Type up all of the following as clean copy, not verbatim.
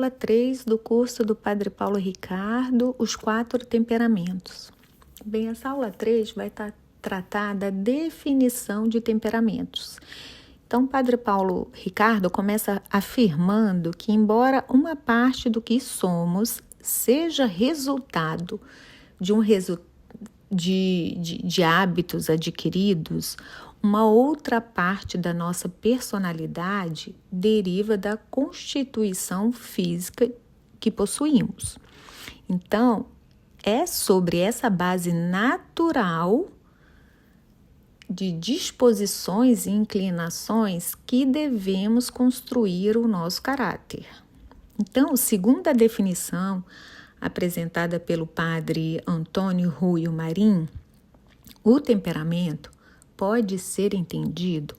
aula 3 do curso do Padre Paulo Ricardo, os 4 temperamentos. Bem, essa aula 3 vai tratar da definição de temperamentos. Então, o Padre Paulo Ricardo começa afirmando que, embora uma parte do que somos seja resultado de hábitos adquiridos, uma outra parte da nossa personalidade deriva da constituição física que possuímos. Então, é sobre essa base natural de disposições e inclinações que devemos construir o nosso caráter. Então, segundo a definição apresentada pelo padre Antônio Ruio Marim, o temperamento pode ser entendido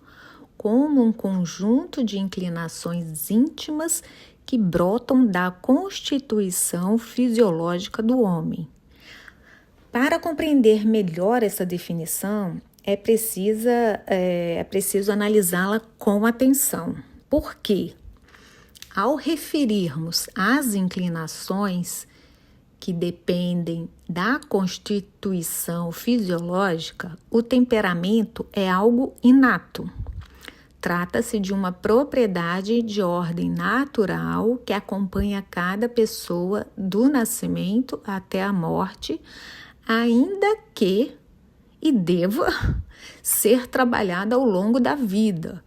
como um conjunto de inclinações íntimas que brotam da constituição fisiológica do homem. Para compreender melhor essa definição, é preciso analisá-la com atenção. Por quê? Ao referirmos às inclinações que dependem da constituição fisiológica, o temperamento é algo inato. Trata-se de uma propriedade de ordem natural que acompanha cada pessoa do nascimento até a morte, ainda que deva ser trabalhada ao longo da vida,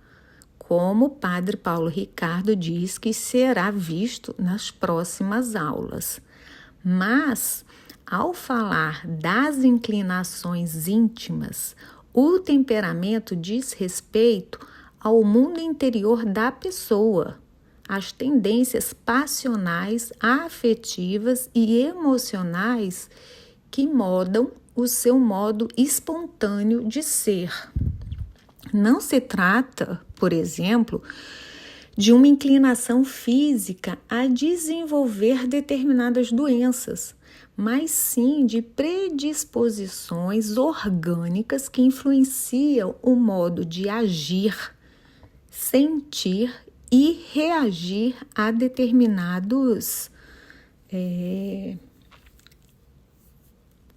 como o Padre Paulo Ricardo diz que será visto nas próximas aulas. Mas, ao falar das inclinações íntimas, o temperamento diz respeito ao mundo interior da pessoa, às tendências passionais, afetivas e emocionais que modam o seu modo espontâneo de ser. Não se trata, por exemplo, de uma inclinação física a desenvolver determinadas doenças, mas sim de predisposições orgânicas que influenciam o modo de agir, sentir e reagir a determinados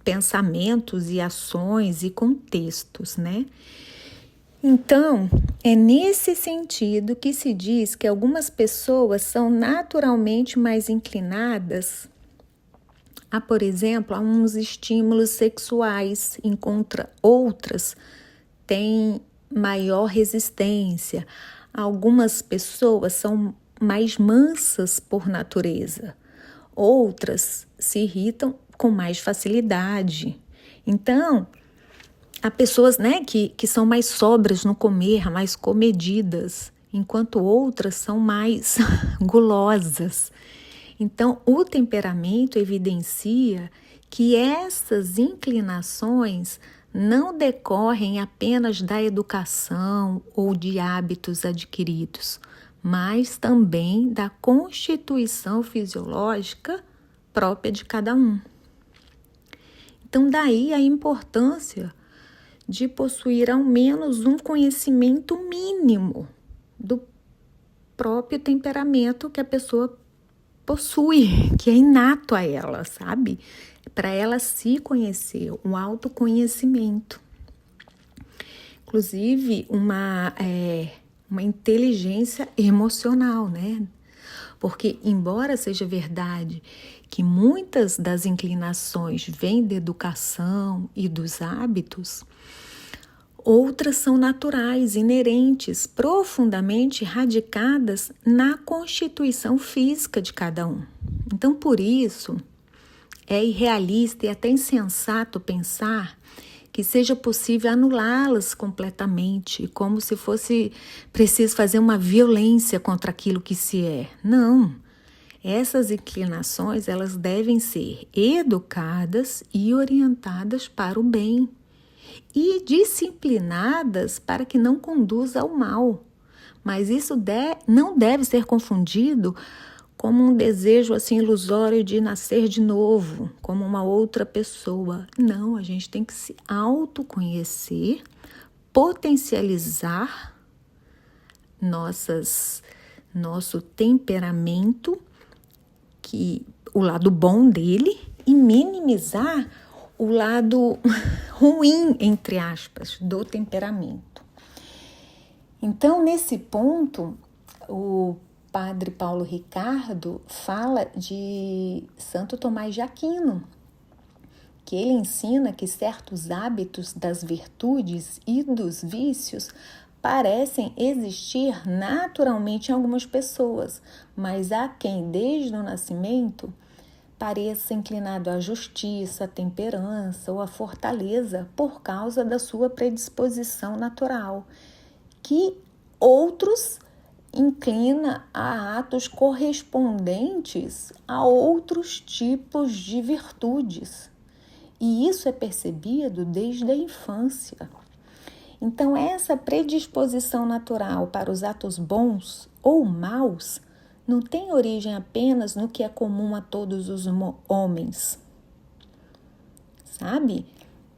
pensamentos e ações e contextos, né? Então, é nesse sentido que se diz que algumas pessoas são naturalmente mais inclinadas a, por exemplo, a uns estímulos sexuais, enquanto outras têm maior resistência. Algumas pessoas são mais mansas por natureza, outras se irritam com mais facilidade. Então, há pessoas, que são mais sóbrias no comer, mais comedidas, enquanto outras são mais gulosas. Então, o temperamento evidencia que essas inclinações não decorrem apenas da educação ou de hábitos adquiridos, mas também da constituição fisiológica própria de cada um. Então, daí a importância de possuir ao menos um conhecimento mínimo do próprio temperamento que a pessoa possui, que é inato a ela, sabe? Para ela se conhecer, um autoconhecimento. Inclusive, uma inteligência emocional, né? Porque, embora seja verdade que muitas das inclinações vêm da educação e dos hábitos, outras são naturais, inerentes, profundamente radicadas na constituição física de cada um. Então, por isso, é irrealista e até insensato pensar que seja possível anulá-las completamente, como se fosse preciso fazer uma violência contra aquilo que se é. Não. Essas inclinações, elas devem ser educadas e orientadas para o bem e disciplinadas para que não conduza ao mal. Mas isso não deve ser confundido como um desejo assim ilusório de nascer de novo, como uma outra pessoa. Não, a gente tem que se autoconhecer, potencializar nosso temperamento o lado bom dele e minimizar o lado ruim, entre aspas, do temperamento. Então, nesse ponto, o padre Paulo Ricardo fala de Santo Tomás de Aquino, que ele ensina que certos hábitos das virtudes e dos vícios parecem existir naturalmente em algumas pessoas, mas há quem, desde o nascimento, pareça inclinado à justiça, à temperança ou à fortaleza por causa da sua predisposição natural, que outros inclina a atos correspondentes a outros tipos de virtudes. E isso é percebido desde a infância. Então, essa predisposição natural para os atos bons ou maus não tem origem apenas no que é comum a todos os homens, sabe?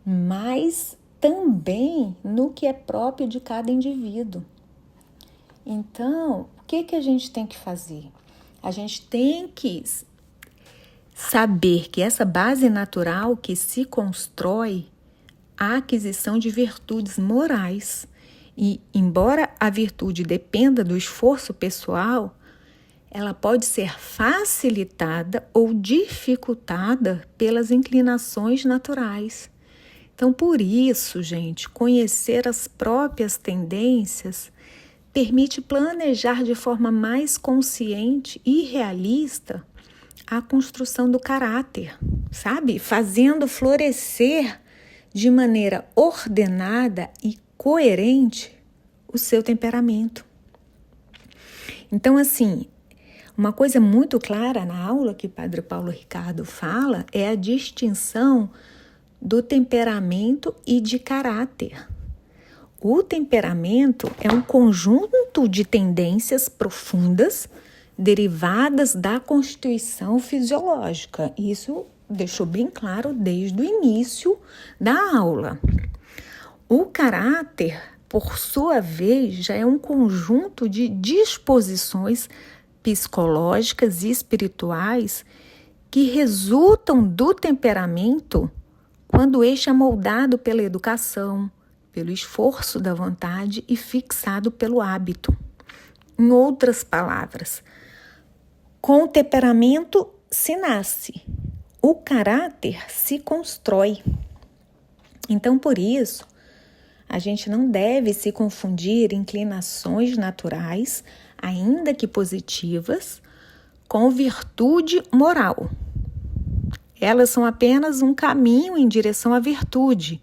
Mas também no que é próprio de cada indivíduo. Então, o que a gente tem que fazer? A gente tem que saber que essa base natural que se constrói a aquisição de virtudes morais. E, embora a virtude dependa do esforço pessoal, ela pode ser facilitada ou dificultada pelas inclinações naturais. Então, por isso, gente, conhecer as próprias tendências permite planejar de forma mais consciente e realista a construção do caráter, sabe? Fazendo florescer de maneira ordenada e coerente o seu temperamento. Então, assim, uma coisa muito clara na aula que o Padre Paulo Ricardo fala é a distinção do temperamento e de caráter. O temperamento é um conjunto de tendências profundas derivadas da constituição fisiológica. Isso deixou bem claro desde o início da aula. O caráter, por sua vez, já é um conjunto de disposições psicológicas e espirituais que resultam do temperamento quando este é moldado pela educação, pelo esforço da vontade e fixado pelo hábito. Em outras palavras, com o temperamento se nasce, o caráter se constrói. Então, por isso, a gente não deve se confundir inclinações naturais, ainda que positivas, com virtude moral. Elas são apenas um caminho em direção à virtude,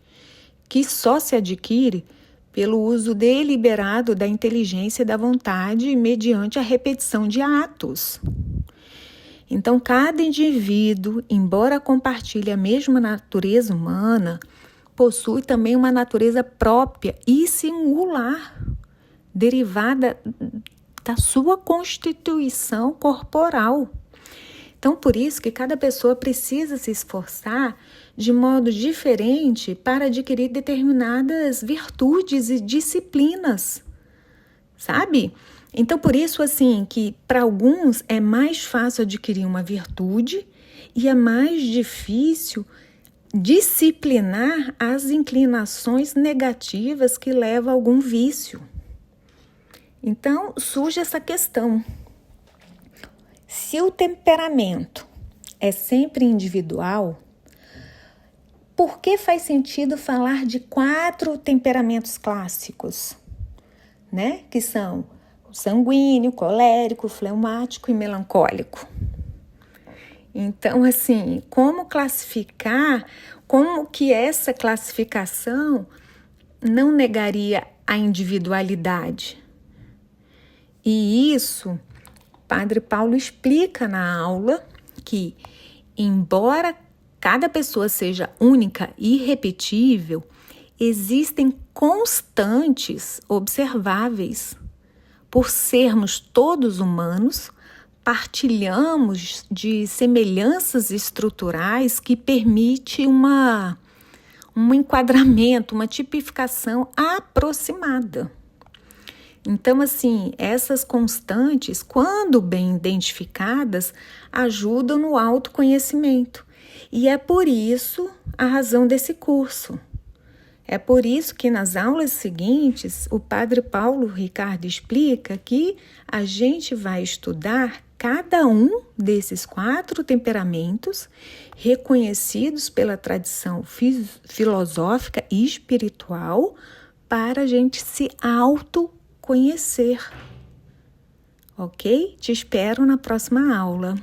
que só se adquire pelo uso deliberado da inteligência e da vontade mediante a repetição de atos. Então, cada indivíduo, embora compartilhe a mesma natureza humana, possui também uma natureza própria e singular, derivada da sua constituição corporal. Então, por isso que cada pessoa precisa se esforçar de modo diferente para adquirir determinadas virtudes e disciplinas, sabe? Então, por isso, assim, que para alguns é mais fácil adquirir uma virtude e é mais difícil disciplinar as inclinações negativas que levam a algum vício. Então, surge essa questão. Se o temperamento é sempre individual, por que faz sentido falar de 4 temperamentos clássicos, né? Que são o sanguíneo, colérico, fleumático e melancólico. Então, assim, como classificar, como que essa classificação não negaria a individualidade? E isso, Padre Paulo explica na aula que, embora cada pessoa seja única e irrepetível, existem constantes observáveis. Por sermos todos humanos, partilhamos de semelhanças estruturais que permite um enquadramento, uma tipificação aproximada. Então, assim, essas constantes, quando bem identificadas, ajudam no autoconhecimento. E é por isso a razão desse curso. É por isso que nas aulas seguintes, o Padre Paulo Ricardo explica que a gente vai estudar cada um desses 4 temperamentos reconhecidos pela tradição filosófica e espiritual para a gente se autoconhecer. Ok? Te espero na próxima aula.